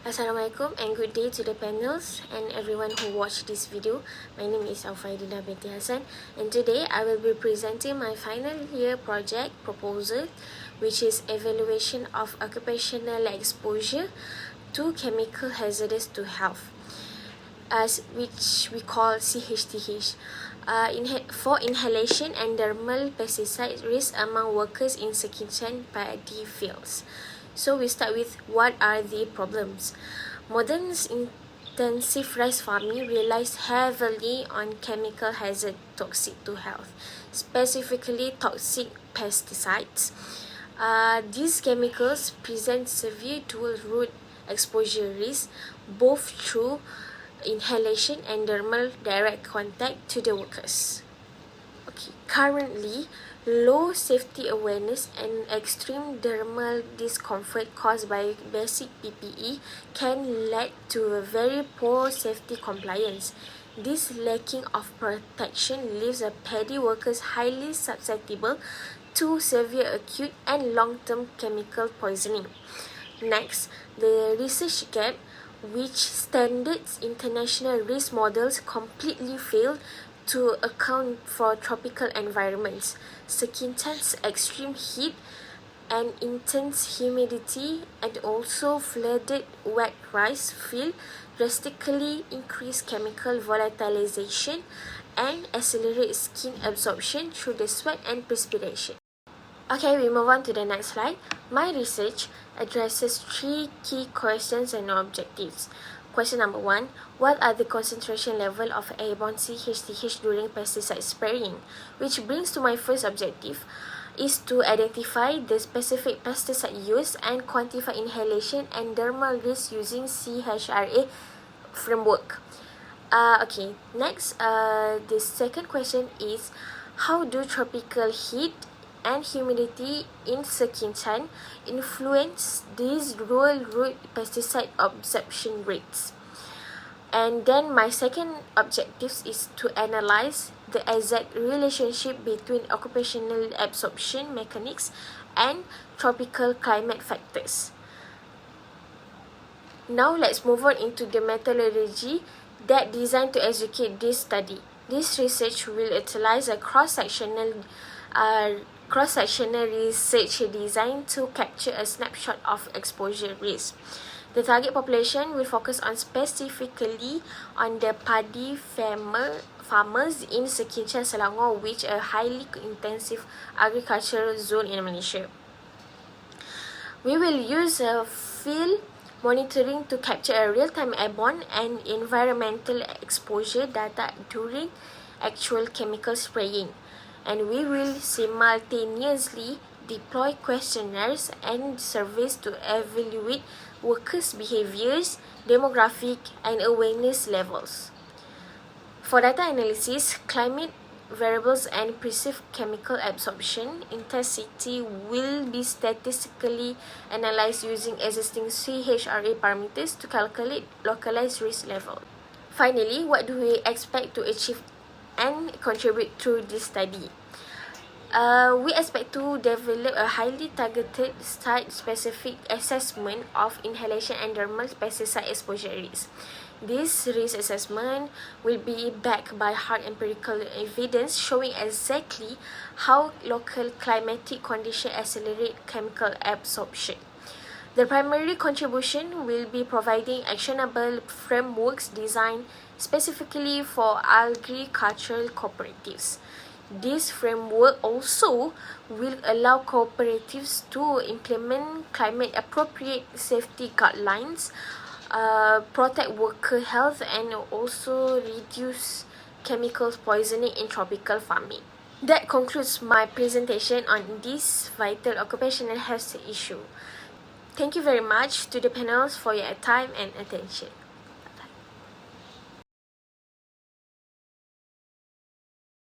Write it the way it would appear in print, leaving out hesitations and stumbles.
Assalamualaikum and good day to the panels and everyone who watched this video. My name is Aufaidina binti Hassan, and today I will be presenting my final year project proposal, which is evaluation of occupational exposure to chemical hazardous to health, which we call CHTH. For inhalation and dermal pesticide risk among workers in Sekinchan paddy fields. So we start with what are the problems. Modern intensive rice farming relies heavily on chemical hazard toxic to health, specifically toxic pesticides. These chemicals present severe dual route exposure risk, both through inhalation and dermal direct contact to the workers. Currently, low safety awareness and extreme dermal discomfort caused by basic PPE can lead to a very poor safety compliance. This lacking of protection leaves the paddy workers highly susceptible to severe acute and long-term chemical poisoning. Next, the research gap, which standards international risk models completely fail to account for tropical environments. Sekinchan's extreme heat and intense humidity and also flooded wet rice field drastically increase chemical volatilization and accelerate skin absorption through the sweat and perspiration. Okay, we move on to the next slide. My research addresses three key questions and objectives. Question number 1, what are the concentration level of airborne CHTH during pesticide spraying? Which brings to my first objective is to identify the specific pesticide use and quantify inhalation and dermal risk using CHRA framework. Next, the second question is how do tropical heat and humidity in Sekinchan influence these dual route pesticide absorption rates. And then my second objective is to analyze the exact relationship between occupational absorption mechanics and tropical climate factors. Now let's move on into the methodology that designed to execute this study. This research will utilize a cross-sectional research designed to capture a snapshot of exposure risk. The target population will focus on specifically on the paddy farmers in Sekinchan, Selangor, which are a highly intensive agricultural zone in Malaysia. We will use a field monitoring to capture a real-time airborne and environmental exposure data during actual chemical spraying. And we will simultaneously deploy questionnaires and surveys to evaluate workers' behaviors, demographic, and awareness levels. For data analysis, climate variables and perceived chemical absorption intensity will be statistically analyzed using existing CHRA parameters to calculate localized risk level. Finally, what do we expect to achieve and contribute through this study? We expect to develop a highly targeted site-specific assessment of inhalation and dermal pesticide exposure risk. This risk assessment will be backed by hard empirical evidence showing exactly how local climatic conditions accelerate chemical absorption. The primary contribution will be providing actionable frameworks designed specifically for agricultural cooperatives. This framework also will allow cooperatives to implement climate-appropriate safety guidelines, protect worker health, and also reduce chemical poisoning in tropical farming. That concludes my presentation on this vital occupational health issue. Thank you very much to the panels for your time and attention.